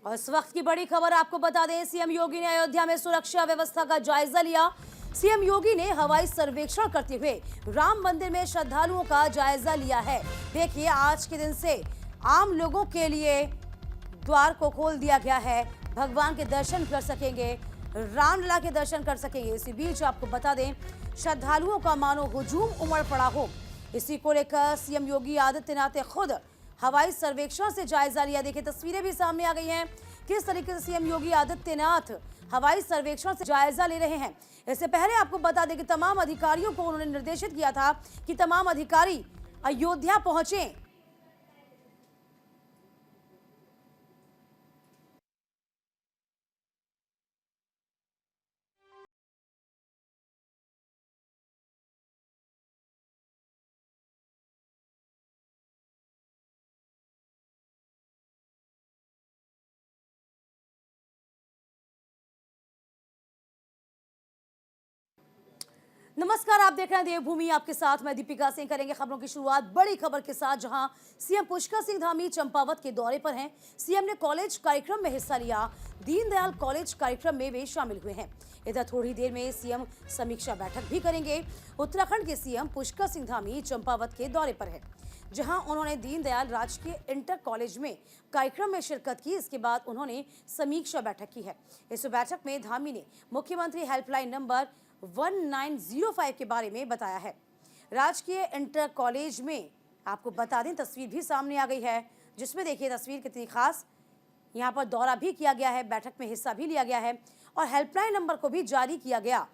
और इस वक्त की बड़ी खबर आपको बता दें, सीएम योगी ने अयोध्या में सुरक्षा व्यवस्था का जायजा लिया। सीएम योगी ने हवाई सर्वेक्षण करते हुए राम मंदिर में श्रद्धालुओं का जायजा लिया है। देखिए, आज के दिन से आम लोगों के लिए द्वार को खोल दिया गया है। भगवान के दर्शन कर सकेंगे, रामलला के दर्शन कर सकेंगे। इसी बीच आपको बता दें, श्रद्धालुओं का मानो हुजूम उमड़ पड़ा हो। इसी को लेकर सीएम योगी आदित्यनाथ ने खुद हवाई सर्वेक्षण से जायजा लिया। देखिए, तस्वीरें भी सामने आ गई हैं किस तरीके से सीएम योगी आदित्यनाथ हवाई सर्वेक्षण से जायजा ले रहे हैं। इससे पहले आपको बता दें कि तमाम अधिकारियों को उन्होंने निर्देशित किया था कि तमाम अधिकारी अयोध्या पहुंचे। नमस्कार, आप देख रहे हैं देवभूमि, आपके साथ मैं दीपिका सिंह। करेंगे खबरों की शुरुआत बड़ी खबर के साथ, जहां सीएम पुष्कर सिंह धामी चंपावत के दौरे पर हैं। सीएम ने कॉलेज कार्यक्रम में हिस्सा लिया। दीनदयाल कॉलेज कार्यक्रम में वे शामिल हुए हैं। इधर थोड़ी देर में सीएम समीक्षा बैठक भी करेंगे। उत्तराखंड के सीएम पुष्कर सिंह धामी चंपावत के दौरे पर है, जहां उन्होंने दीनदयाल राजकीय इंटर कॉलेज में कार्यक्रम में शिरकत की। इसके बाद उन्होंने समीक्षा बैठक की है। इस बैठक में धामी ने मुख्यमंत्री हेल्पलाइन नंबर 1905 के बारे में बताया है। राजकीय इंटर कॉलेज में आपको बता दें, तस्वीर भी सामने आ गई है, जिसमें देखिए तस्वीर कितनी खास। यहाँ पर दौरा भी किया गया है, बैठक में हिस्सा भी लिया गया है और हेल्पलाइन नंबर को भी जारी किया गया।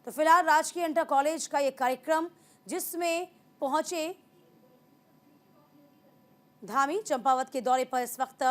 तो फिलहाल राजकीय इंटर कॉलेज का ये कार्यक्रम, जिसमें पहुंचे धामी चंपावत के दौरे पर। इस वक्त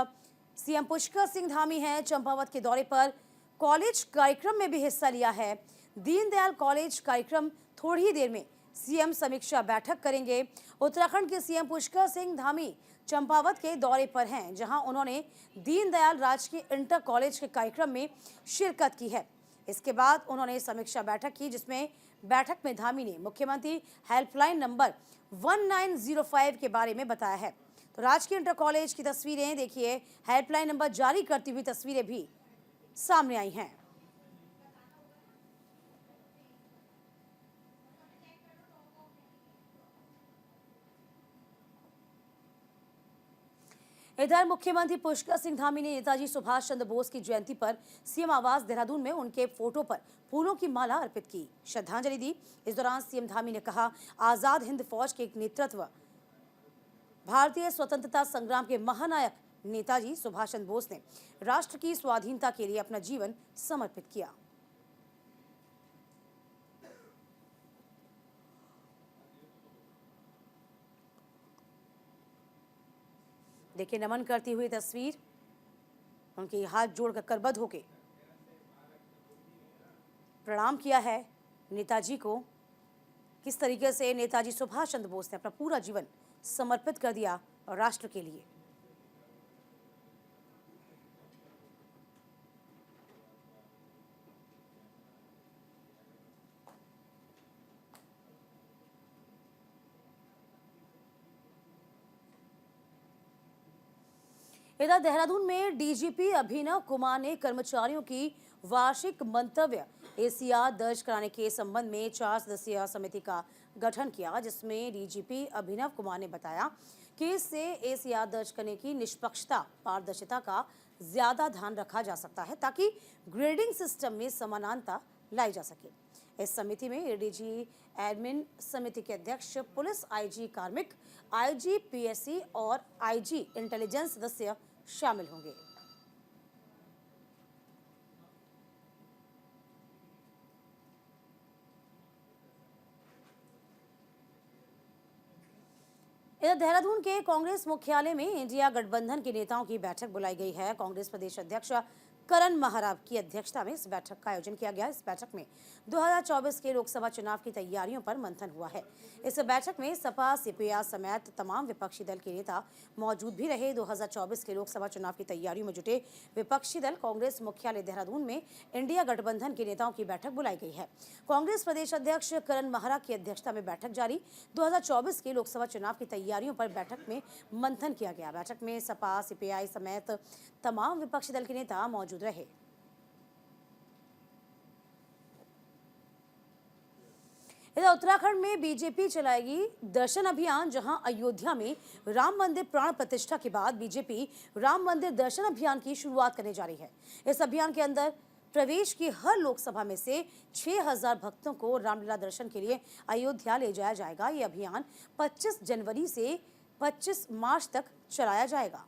सीएम पुष्कर सिंह धामी हैं चंपावत के दौरे पर। कॉलेज कार्यक्रम में भी हिस्सा लिया है। दीनदयाल कॉलेज कार्यक्रम थोड़ी ही देर में सीएम समीक्षा बैठक करेंगे। उत्तराखंड के सीएम पुष्कर सिंह धामी चंपावत के दौरे पर हैं, जहां उन्होंने दीनदयाल राजकीय इंटर कॉलेज के कार्यक्रम में शिरकत की है। इसके बाद उन्होंने समीक्षा बैठक की, जिसमें बैठक में धामी ने मुख्यमंत्री हेल्पलाइन नंबर 1905 के बारे में बताया है। तो राजकीय इंटर कॉलेज की तस्वीरें देखिए, हेल्पलाइन नंबर जारी करती हुई तस्वीरें भी सामने आई हैं। इधर मुख्यमंत्री पुष्कर सिंह धामी ने नेताजी सुभाष चंद्र बोस की जयंती पर सीएम आवास देहरादून में उनके फोटो पर फूलों की माला अर्पित की, श्रद्धांजलि दी। इस दौरान सीएम धामी ने कहा, आजाद हिंद फौज के नेतृत्व भारतीय स्वतंत्रता संग्राम के महानायक नेताजी सुभाष चंद्र बोस ने राष्ट्र की स्वाधीनता के लिए अपना जीवन समर्पित किया। देखिए, नमन करती हुई तस्वीर, उनके हाथ जोड़कर करबद्ध होके प्रणाम किया है नेताजी को। किस तरीके से नेताजी सुभाष चंद्र बोस ने अपना पूरा जीवन समर्पित कर दिया और राष्ट्र के लिए। इधर देहरादून में डीजीपी अभिनव कुमार ने कर्मचारियों की वार्षिक मंतव्य एसीआर दर्ज कराने के संबंध में 4 सदस्यीय समिति का गठन किया, जिसमें डीजीपी अभिनव कुमार ने बताया कि इससे एसीआर दर्ज करने की निष्पक्षता, पारदर्शिता का ज्यादा ध्यान रखा जा सकता है, ताकि ग्रेडिंग सिस्टम में समानता लाई जा सके। इस समिति में एडीजी एडमिन समिति के अध्यक्ष, पुलिस आईजी कार्मिक, आईजी पीएससी और आईजी इंटेलिजेंस सदस्य शामिल होंगे। इधर देहरादून के कांग्रेस मुख्यालय में इंडिया गठबंधन के नेताओं की बैठक बुलाई गई है। कांग्रेस प्रदेश अध्यक्ष करण महरा की अध्यक्षता में इस बैठक का आयोजन किया गया। इस बैठक में 2024 के लोकसभा चुनाव की तैयारियों पर मंथन हुआ है। इस बैठक में सपा सीपीआई समेत तमाम विपक्षी दल के नेता मौजूद भी रहे। 2024 के लोकसभा चुनाव की तैयारियों में जुटे विपक्षी दल कांग्रेस मुख्यालय देहरादून में इंडिया गठबंधन के नेताओं की बैठक बुलाई गई है। कांग्रेस प्रदेश अध्यक्ष करण महरा की अध्यक्षता में बैठक जारी। 2024 के लोकसभा चुनाव की तैयारियों पर बैठक में मंथन किया गया। बैठक में सपा सीपीआई समेत तमाम विपक्षी दल के नेता मौजूद रहे। इधर उत्तराखंड में बीजेपी चलाएगी दर्शन अभियान, जहां अयोध्या में राम मंदिर प्राण प्रतिष्ठा के बाद बीजेपी राम मंदिर दर्शन अभियान की शुरुआत करने जा रही है। इस अभियान के अंदर प्रवेश की हर लोकसभा में से 6000 भक्तों को रामलीला दर्शन के लिए अयोध्या ले जाया जाएगा। ये अभियान 25 जनवरी से 25 मार्च तक चलाया जाएगा।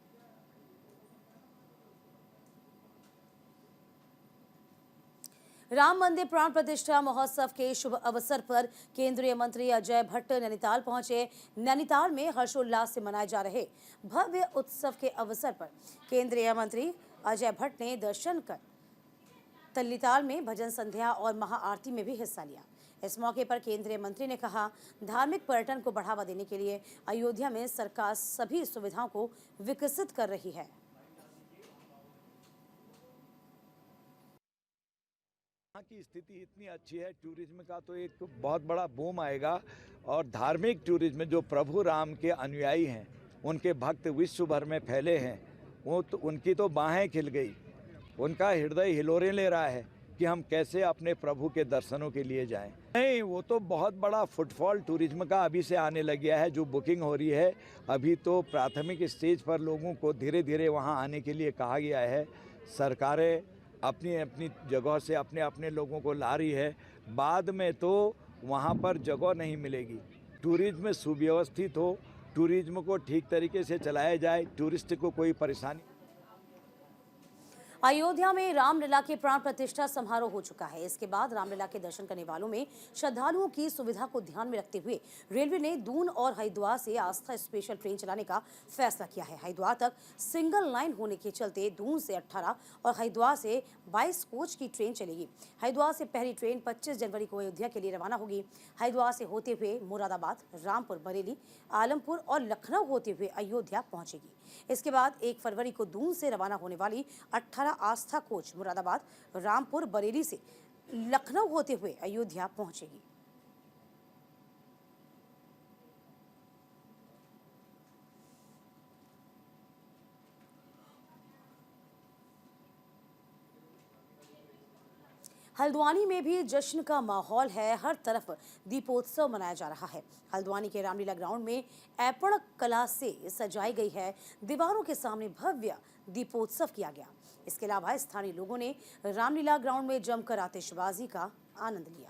राम मंदिर प्राण प्रतिष्ठा महोत्सव के शुभ अवसर पर केंद्रीय मंत्री अजय भट्ट नैनीताल पहुंचे। नैनीताल में हर्षोल्लास से मनाए जा रहे भव्य उत्सव के अवसर पर केंद्रीय मंत्री अजय भट्ट ने दर्शन कर तल्लीताल में भजन संध्या और महाआरती में भी हिस्सा लिया। इस मौके पर केंद्रीय मंत्री ने कहा, धार्मिक पर्यटन को बढ़ावा देने के लिए अयोध्या में सरकार सभी सुविधाओं को विकसित कर रही है। यहाँ की स्थिति इतनी अच्छी है, टूरिज्म का तो एक बहुत बड़ा बूम आएगा और धार्मिक टूरिज्म जो प्रभु राम के अनुयायी हैं, उनके भक्त विश्व भर में फैले हैं, वो तो उनकी तो बाहें खिल गई, उनका हृदय हिलोरे ले रहा है कि हम कैसे अपने प्रभु के दर्शनों के लिए जाएं। नहीं, वो तो बहुत बड़ा फुटफॉल टूरिज्म का अभी से आने लग गया है। जो बुकिंग हो रही है, अभी तो प्राथमिक स्टेज पर लोगों को धीरे धीरे वहाँ आने के लिए कहा गया है। सरकारें अपनी अपनी जगह से अपने अपने लोगों को ला रही है, बाद में तो वहाँ पर जगह नहीं मिलेगी। टूरिज्म सुव्यवस्थित हो, टूरिज्म को ठीक तरीके से चलाया जाए, टूरिस्ट को कोई परेशानी। अयोध्या में रामलीला के प्राण प्रतिष्ठा समारोह हो चुका है। इसके बाद रामलीला के दर्शन करने वालों में श्रद्धालुओं की सुविधा को ध्यान में रखते हुए रेलवे ने दून और हरिद्वार से आस्था स्पेशल ट्रेन चलाने का फैसला किया है। हरिद्वार तक सिंगल लाइन होने के चलते दून से 18 और हरिद्वार से 22 कोच की ट्रेन चलेगी। हरिद्वार से पहली ट्रेन 25 जनवरी को अयोध्या के लिए रवाना होगी। हरिद्वार से होते हुए मुरादाबाद, रामपुर, बरेली, आलमपुर और लखनऊ होते हुए अयोध्या पहुंचेगी। इसके बाद 1 फरवरी को दून से रवाना होने वाली 18 आस्था कोच मुरादाबाद, रामपुर, बरेली से लखनऊ होते हुए अयोध्या पहुंचेगी। हल्द्वानी में भी जश्न का माहौल है। हर तरफ दीपोत्सव मनाया जा रहा है। हल्द्वानी के रामलीला ग्राउंड में ऐपण कला से सजाई गई है। दीवारों के सामने भव्य दीपोत्सव किया गया। इसके अलावा स्थानीय लोगों ने रामलीला ग्राउंड में जमकर आतिशबाजी का आनंद लिया।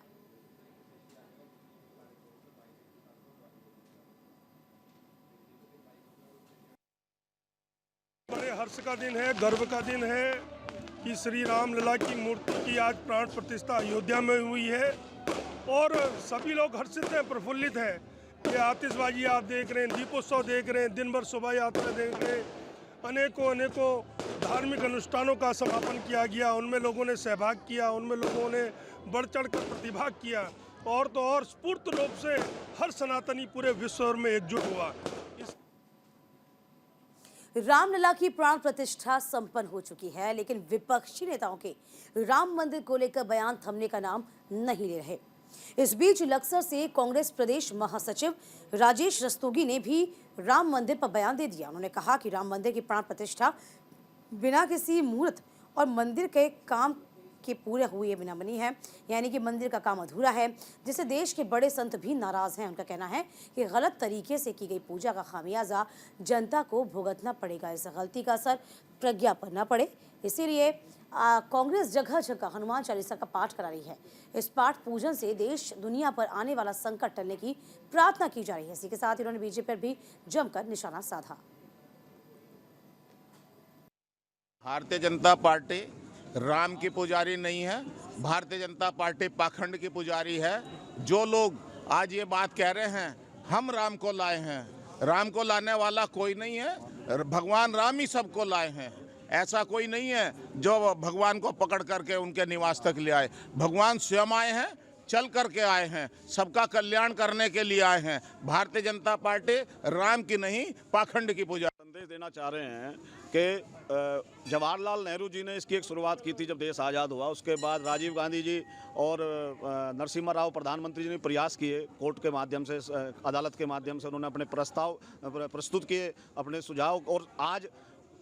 बड़े हर्ष का दिन है, गर्व का दिन है कि श्री रामलला की मूर्ति की आज प्राण प्रतिष्ठा अयोध्या में हुई है और सभी लोग हर्षित हैं, प्रफुल्लित हैं। ये आतिशबाजी आप देख रहे हैं, दीपोत्सव देख रहे हैं, दिन भर शोभा यात्रा देख रहे हैं, अनेकों धार्मिक अनुष्ठानों का समापन किया गया, उनमें लोगों ने सहभाग किया, उनमें लोगों ने बढ़ चढ़ कर प्रतिभाग किया और तो और स्फूर्त रूप से हर सनातनी पूरे विश्व में एकजुट हुआ। रामलला की प्राण प्रतिष्ठा संपन्न हो चुकी है, लेकिन विपक्षी नेताओं के राम मंदिर को लेकर बयान थमने का नाम नहीं ले रहे। इस बीच लक्सर से कांग्रेस प्रदेश महासचिव राजेश रस्तोगी ने भी राम मंदिर पर बयान दे दिया। उन्होंने कहा कि राम मंदिर की प्राण प्रतिष्ठा बिना किसी मुहूर्त और मंदिर के काम के पूरे हुए बिना बनी है, यानी कि मंदिर का काम अधूरा है, जिससे देश के बड़े संत भी नाराज हैं। उनका कहना है कि गलत तरीके से की गई पूजा का खामियाजा जनता को भुगतना पड़ेगा। इस गलती का असर प्रज्ञा पर न पड़े, इसीलिए कांग्रेस जगह जगह हनुमान चालीसा का पाठ करा रही है। इस पाठ पूजन से देश दुनिया पर आने वाला संकट टलने की प्रार्थना की जा रही है। इसी के साथ इन्होंने बीजेपी पर भी जमकर निशाना साधा। भारतीय जनता पार्टी राम की पुजारी नहीं है, भारतीय जनता पार्टी पाखंड की पुजारी है। जो लोग आज ये बात कह रहे हैं हम राम को लाए हैं, राम को लाने वाला कोई नहीं है, भगवान राम ही सबको लाए हैं। ऐसा कोई नहीं है जो भगवान को पकड़ करके उनके निवास तक ले आए। भगवान स्वयं आए हैं, चल करके आए हैं, सबका कल्याण करने के लिए आए हैं। भारतीय जनता पार्टी राम की नहीं, पाखंड की पूजा। संदेश देना चाह रहे हैं कि जवाहरलाल नेहरू जी ने इसकी एक शुरुआत की थी जब देश आज़ाद हुआ। उसके बाद राजीव गांधी जी और नरसिम्हा राव प्रधानमंत्री जी ने प्रयास किए, कोर्ट के माध्यम से, अदालत के माध्यम से उन्होंने अपने प्रस्ताव प्रस्तुत किए, अपने सुझाव, और आज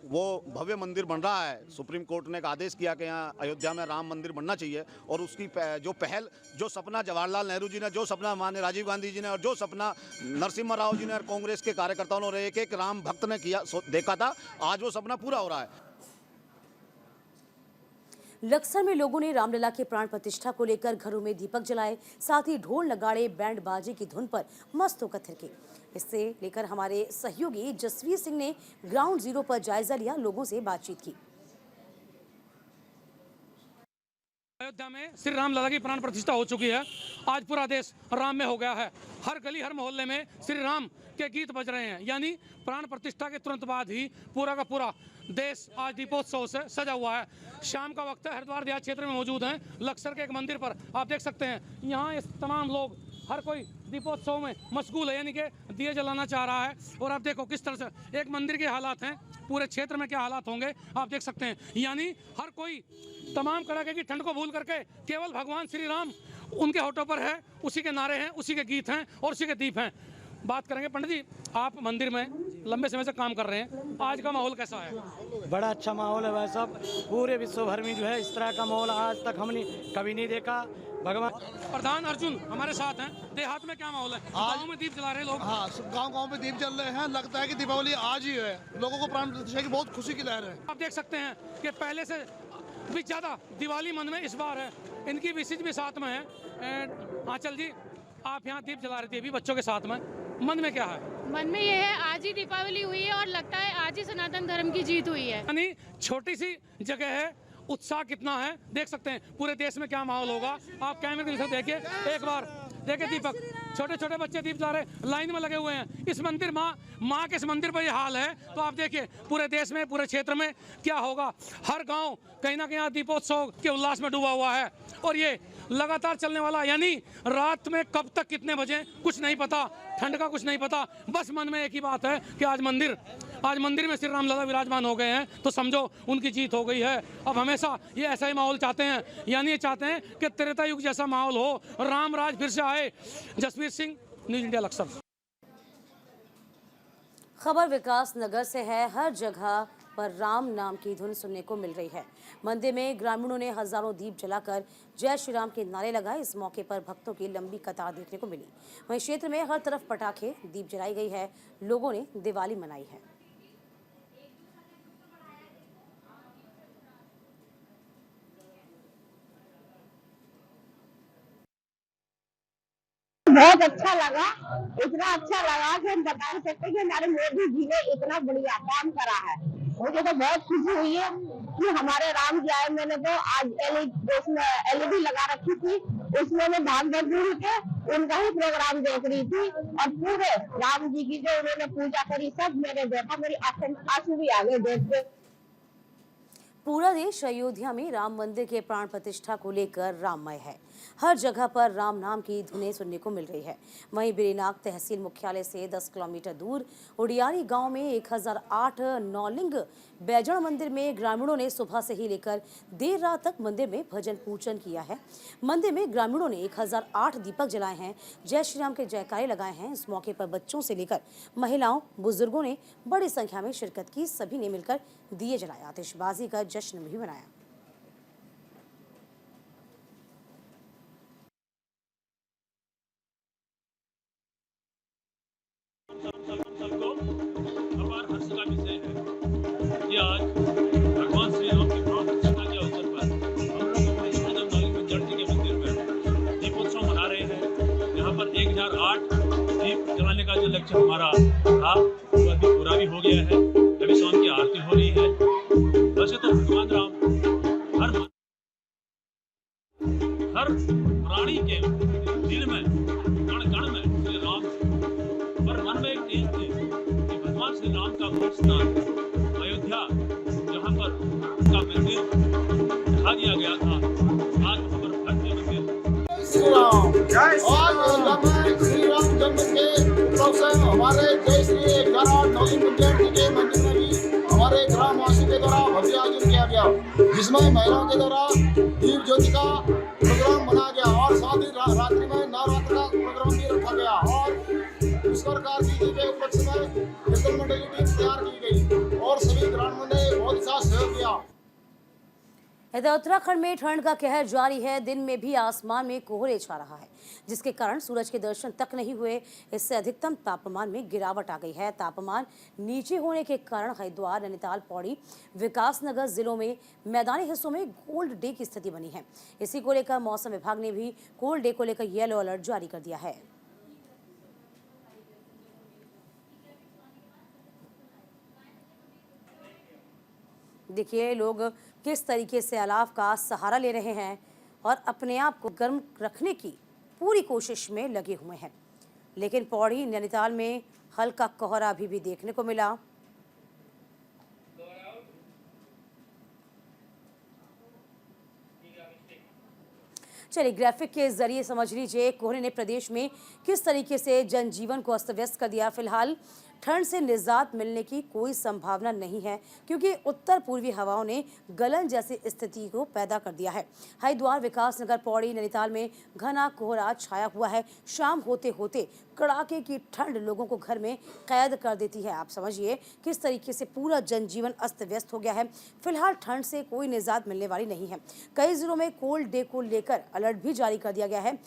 वो भव्य मंदिर बन रहा है। सुप्रीम कोर्ट ने एक आदेश किया कि यहाँ अयोध्या में राम मंदिर बनना चाहिए, और उसकी जो पहल, जो सपना जवाहरलाल नेहरू जी ने, जो सपना माननीय राजीव गांधी जी ने, और जो सपना नरसिम्हा राव जी ने और कांग्रेस के कार्यकर्ताओं ने, एक एक राम भक्त ने किया, देखा था, आज वो सपना पूरा हो रहा है। लक्सर में लोगों ने रामलला के प्राण प्रतिष्ठा को लेकर घरों में दीपक जलाए, साथ ही ढोल नगाड़े बैंड बाजे की धुन पर मस्त होकर थिरके। इससे लेकर हमारे सहयोगी जसवीर सिंह ने ग्राउंड जीरो पर जायजा लिया, लोगों से बातचीत की। अयोध्या में श्री राम लला की प्राण प्रतिष्ठा हो चुकी है। आज पूरा देश राम में हो गया है। हर गली हर मोहल्ले में श्री राम के गीत बज रहे हैं। यानी प्राण प्रतिष्ठा के तुरंत बाद ही पूरा का पूरा देश आज दीपोत्सव से सजा हुआ है। शाम का वक्त है, हरिद्वार देहात क्षेत्र में मौजूद हैं, लक्सर के एक मंदिर पर। आप देख सकते हैं यहाँ इस तमाम लोग, हर कोई दीपोत्सव में मशगूल है, यानी कि दिए जलाना चाह रहा है। और आप देखो किस तरह से एक मंदिर के हालात हैं, पूरे क्षेत्र में क्या हालात होंगे आप देख सकते हैं। यानी हर कोई तमाम कड़ाके की ठंड को भूल करके केवल भगवान श्री राम उनके होठों पर है, उसी के नारे हैं, उसी के गीत हैं और उसी के दीप हैं। बात करेंगे पंडित जी, आप मंदिर में लंबे समय से काम कर रहे हैं, आज का माहौल कैसा है? बड़ा अच्छा माहौल है भाई साहब। पूरे विश्व भर में जो है इस तरह का माहौल आज तक हमने कभी नहीं देखा। भगवान प्रधान अर्जुन हमारे साथ हैं। देहात में क्या माहौल है? गाँव में दीप जला रहे लोग। हाँ, गांव में दीप जल रहे हैं। लगता है कि दीपावली आज ही है। लोगों को प्राण प्रतिष्ठा की बहुत खुशी की लहर है। आप देख सकते हैं कि पहले से भी ज्यादा दिवाली मन में इस बार है। इनकी विसिट भी साथ में है। आंचल जी, आप यहाँ दीप जला रहे थे अभी बच्चों के साथ में, मन में क्या है? मन में ये है आज ही दीपावली हुई है और लगता है आज ही सनातन धर्म की जीत हुई है। यानी छोटी सी जगह है, उत्साह कितना है देख सकते हैं। पूरे देश में क्या माहौल होगा आप कैमरे के देखिए, एक बार देखिए दीपक, छोटे छोटे बच्चे दीप जला रहे, लाइन में लगे हुए हैं। इस मंदिर माँ के इस मंदिर पर ये हाल है, तो आप देखिए पूरे देश में, पूरे क्षेत्र में क्या होगा। हर गांव कहीं ना कहीं दीपोत्सव के उल्लास में डूबा हुआ है और ये लगातार चलने वाला। यानी रात में कब तक कितने बजे कुछ नहीं पता, ठंड का कुछ नहीं पता, बस मन में एक ही बात है कि आज मंदिर में श्री राम लला विराजमान हो गए हैं, तो समझो उनकी जीत हो गई है। अब हमेशा ये ऐसा ही माहौल चाहते हैं, यानी ये चाहते हैं कि त्रेता युग जैसा माहौल हो, राम राज फिर से आए। Jasvir Singh, news India, Laksar. खबर विकास नगर से है। हर जगह पर राम नाम की धुन सुनने को मिल रही है। मंदिर में ग्रामीणों ने हजारों दीप जलाकर जय श्री राम के नारे लगाए। इस मौके पर भक्तों की लंबी कतार देखने को मिली। वहीं क्षेत्र में हर तरफ पटाखे, दीप जलाई गई है। लोगों ने दिवाली मनाई है। बहुत अच्छा लगा, इतना अच्छा लगा कि हम बता नहीं सकते कि हमारे मोदी जी ने इतना बढ़िया काम करा है। मुझे तो बहुत खुशी हुई है कि हमारे राम जी आए। मैंने तो आज एलईडी लगा रखी थी, उसमें मैं भाग भर के उनका ही प्रोग्राम देख रही थी और पूरे राम जी की जो उन्होंने पूजा करी सब मैंने देखा। मेरी आंसू भी आ गए देख के। पूरा देश अयोध्या में राम मंदिर के प्राण प्रतिष्ठा को लेकर राममय है। हर जगह पर राम नाम की धुनें सुनने को मिल रही है। वहीं बिरीनाग तहसील मुख्यालय से 10 किलोमीटर दूर उडियारी गांव में 1008 नौलिंग बैजड़ मंदिर में ग्रामीणों ने सुबह से ही लेकर देर रात तक मंदिर में भजन पूजन किया है। मंदिर में ग्रामीणों ने 1008 दीपक जलाए हैं, जय श्री राम के जयकारे लगाए हैं। इस मौके पर बच्चों से लेकर महिलाओं, बुजुर्गों ने बड़ी संख्या में शिरकत की। सभी ने मिलकर दिए जलाए, आतिशबाजी का जश्न भी मनाया। सबको अपार हर्ष का विषय है कि आज भगवान श्री राम की प्राण प्रतिष्ठा के अवसर पर हम लोग अपने इष्टदेव नौलिंग बैजड़ जी के मंदिर में दीपोत्सव मना रहे हैं। यहाँ पर 1008 दीप जलाने का जो लक्ष्य हमारा था वो अभी पूरा भी हो गया है। अभी शाम की आरती हो रही है। वैसे तो भगवान राम हर प्राणी के दिल में, कण कण में श्री राम, पर मन में एक चीज थी कि भगवान श्री राम का मूल स्थान अयोध्या, जहाँ पर आज श्री राम जन्म के उत्सव से हमारे जय श्री 11 नौली मुंडेर जी के मंदिर में भी हमारे ग्रामवासी के द्वारा भव्य आयोजन किया गया, जिसमें महिलाओं के द्वारा दीप ज्योति का प्रोग्राम बनाया गया और साथ ही रात्रि में नवरात्र का प्रोग्राम भी रखा गया और ईश्वर कारजी जी के उपलक्ष्य में कीर्तन मंडली टीम तैयार की गई और सभी ग्रामीणों ने बहुत अच्छा सहयोग किया। इधर उत्तराखंड में ठंड का कहर जारी है। दिन में भी आसमान में कोहरे छा रहा है, जिसके कारण सूरज के दर्शन तक नहीं हुए। इससे अधिकतम तापमान में गिरावट आ गई है। तापमान नीचे होने के कारण हरिद्वार, नैनीताल, पौड़ी, विकासनगर जिलों में मैदानी हिस्सों में कोल्ड डे की स्थिति बनी है। इसी को लेकर मौसम विभाग ने भी कोल्ड डे को लेकर येलो अलर्ट जारी कर दिया है। देखिए लोग किस तरीके से अलाव का सहारा ले रहे हैं और अपने आप को गर्म रखने की पूरी कोशिश में लगे हुए हैं। लेकिन पौड़ी, नैनीताल में हल्का कोहरा अभी भी देखने को मिला। चलिए ग्राफिक के जरिए समझ लीजिए कोहरे ने प्रदेश में किस तरीके से जनजीवन को अस्त व्यस्त कर दिया। फिलहाल ठंड से निजात मिलने की कोई संभावना नहीं है, क्योंकि उत्तर पूर्वी हवाओं ने गलन जैसी स्थिति को पैदा कर दिया है। हरिद्वार, विकासनगर, पौड़ी, नैनीताल में घना कोहरा छाया हुआ है। शाम होते होते कड़ाके की ठंड लोगों को घर में कैद कर देती है। आप समझिए किस तरीके से पूरा जनजीवन अस्त व्यस्त हो गया है। फिलहाल ठंड से कोई निजात मिलने वाली नहीं है। कई जिलों में कोल्ड डे को लेकर अलर्ट भी जारी कर दिया गया है।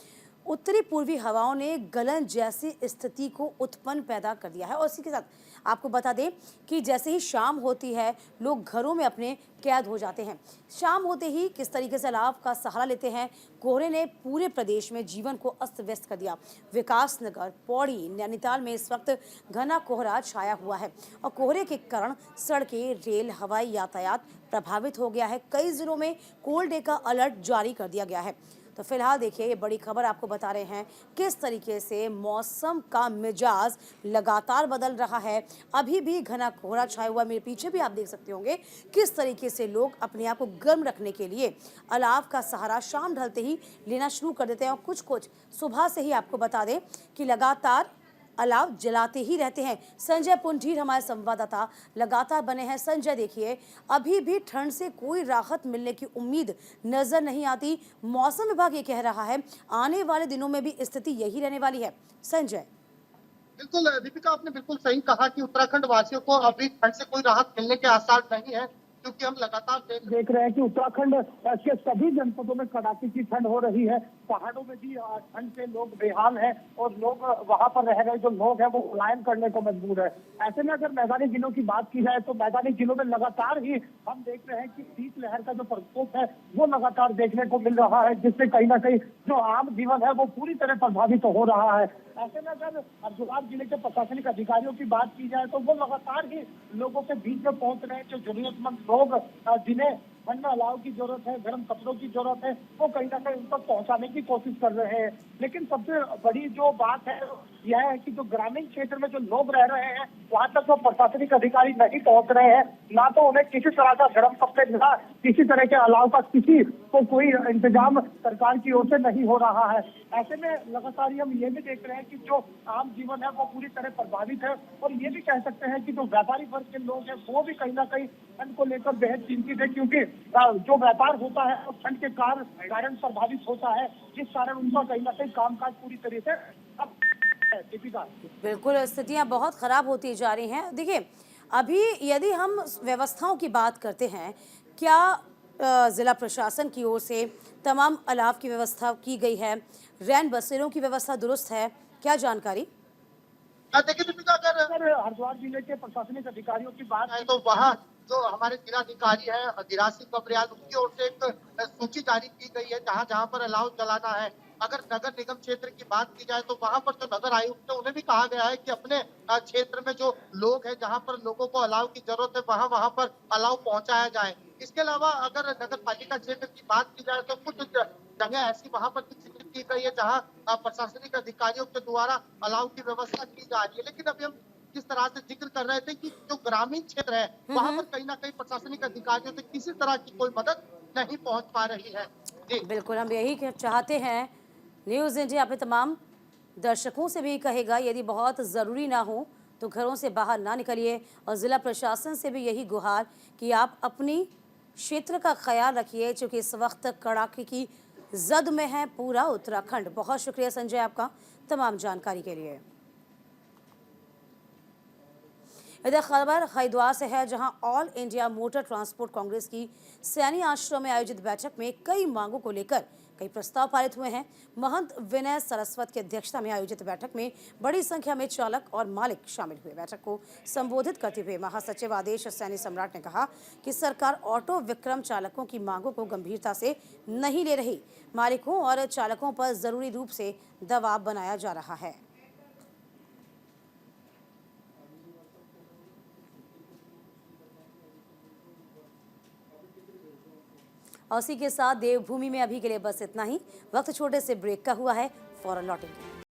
उत्तरी पूर्वी हवाओं ने गलन जैसी स्थिति को उत्पन्न पैदा कर दिया है। और इसी के साथ आपको बता दें कि जैसे ही शाम होती है लोग घरों में अपने कैद हो जाते हैं। शाम होते ही किस तरीके से अलाव का सहारा लेते हैं। कोहरे ने पूरे प्रदेश में जीवन को अस्त व्यस्त कर दिया। विकासनगर, पौड़ी, नैनीताल में इस वक्त घना कोहरा छाया हुआ है और कोहरे के कारण सड़कें, रेल, हवाई यातायात प्रभावित हो गया है। कई जिलों में कोल्ड डे का अलर्ट जारी कर दिया गया है। तो फिलहाल देखिए ये बड़ी खबर आपको बता रहे हैं किस तरीके से मौसम का मिजाज लगातार बदल रहा है। अभी भी घना कोहरा छाया हुआ, मेरे पीछे भी आप देख सकते होंगे किस तरीके से लोग अपने आप को गर्म रखने के लिए अलाव का सहारा शाम ढलते ही लेना शुरू कर देते हैं। और कुछ सुबह से ही आपको बता दें कि लगातार अलाव जलाते ही रहते हैं। संजय पुंडीर हमारे संवाददाता लगातार बने हैं। संजय देखिए अभी भी ठंड से कोई राहत मिलने की उम्मीद नजर नहीं आती। मौसम विभाग ये कह रहा है आने वाले दिनों में भी स्थिति यही रहने वाली है। संजय। बिल्कुल दीपिका, आपने बिल्कुल सही कहा कि उत्तराखंड वासियों को अभी ठंड से कोई राहत मिलने के आसार नहीं है, क्योंकि हम लगातार देख रहे हैं कि उत्तराखंड के सभी जनपदों में कड़ाके की ठंड हो रही है। पहाड़ों में भी ठंड से लोग बेहाल हैं और लोग वहां पर रह रहे जो लोग हैं वो पलायन करने को मजबूर है। ऐसे में अगर मैदानी जिलों की बात की जाए तो मैदानी जिलों में लगातार ही हम देख रहे हैं कि शीतलहर का जो प्रकोप है वो लगातार देखने को मिल रहा है, जिससे कहीं ना कहीं जो आम जीवन है वो पूरी तरह प्रभावित हो रहा है। ऐसे में अगर हरिद्वार जिले के प्रशासनिक अधिकारियों की बात की जाए तो वो लगातार ही लोगों के बीच में पहुंच रहे हैं। जो जरूरतमंद लोग जिन्हें ठंड में अलाव की जरूरत है, गर्म कपड़ों की जरूरत है, वो कहीं ना कहीं उन तक पहुंचाने की कोशिश कर रहे हैं। लेकिन सबसे बड़ी जो बात है यह है कि जो ग्रामीण क्षेत्र में जो लोग रह रहे हैं वहां तक जो प्रशासनिक अधिकारी नहीं पहुंच रहे हैं, ना तो उन्हें किसी तरह का गर्म कपड़े मिला, किसी तरह के अलाव का किसी को कोई इंतजाम सरकार की ओर से नहीं हो रहा है। ऐसे में लगातार हम ये भी देख रहे हैं कि जो आम जीवन है वो पूरी तरह प्रभावित है। और ये भी कह सकते हैं कि जो व्यापारी वर्ग के लोग हैं वो भी कहीं ना कहीं ठंड को लेकर बेहद चिंतित है, क्योंकि जो व्यापार होता है वो ठंड के कारण प्रभावित होता है, जिस कारण उनका कहीं ना कहीं कामकाज पूरी तरह से बिल्कुल स्थितियां बहुत खराब होती जा रही हैं। देखिए अभी यदि हम व्यवस्थाओं की बात करते हैं, क्या जिला प्रशासन की ओर से तमाम अलाव की व्यवस्था की गई है, रैन बसेरों की व्यवस्था दुरुस्त है, क्या जानकारी? देखिए दीपिका, अगर हरिद्वार जिले के प्रशासनिक अधिकारियों की बात है तो वहाँ जो हमारे जिलाधिकारी है गिराज सिंह कबरियाल, उनकी ओर से एक सूची जारी की गई है जहाँ जहाँ पर अलाव जलाना है। अगर नगर निगम क्षेत्र की बात की जाए तो वहाँ पर जो नगर आयुक्त है उन्हें भी कहा गया है कि अपने क्षेत्र में जो लोग हैं जहाँ पर लोगों को अलाव की जरूरत है वहाँ पर अलाव पहुँचाया जाए। इसके अलावा अगर नगर पालिका क्षेत्र की बात की जाए तो कुछ जगह ऐसी वहाँ पर की गई है जहाँ प्रशासनिक अधिकारियों के द्वारा अलाव की व्यवस्था की जा रही है। लेकिन अभी हम जिस तरह से जिक्र कर रहे थे कि जो ग्रामीण क्षेत्र है वहाँ पर कहीं ना कहीं प्रशासनिक अधिकारियों से किसी तरह की कोई मदद नहीं पहुँच पा रही है। बिल्कुल हम यही चाहते हैं न्यूज़ इंडिया अपने तमाम दर्शकों से भी कहेगा, यदि बहुत ज़रूरी ना हो तो घरों से बाहर ना निकलिए और ज़िला प्रशासन से भी यही गुहार कि आप अपनी क्षेत्र का ख्याल रखिए, क्योंकि इस वक्त कड़ाके की जद में है पूरा उत्तराखंड। बहुत शुक्रिया संजय आपका तमाम जानकारी के लिए। इधर खबर हरिद्वार से है, जहां all India motor transport Congress की सैनी आश्रम में आयोजित बैठक में कई मांगों को लेकर कई प्रस्ताव पारित हुए हैं। महंत विनय सरस्वत की अध्यक्षता में आयोजित बैठक में बड़ी संख्या में चालक और मालिक शामिल हुए। बैठक को संबोधित करते हुए महासचिव आदेश सैनी सम्राट ने कहा कि सरकार ऑटो विक्रम चालकों की मांगों को गंभीरता से नहीं ले रही। मालिकों और चालकों पर जरूरी रूप से दबाव बनाया जा रहा है। और इसी के साथ देवभूमि में अभी के लिए बस इतना ही। वक्त छोटे से ब्रेक का हुआ है, फौरन लौटेंगे।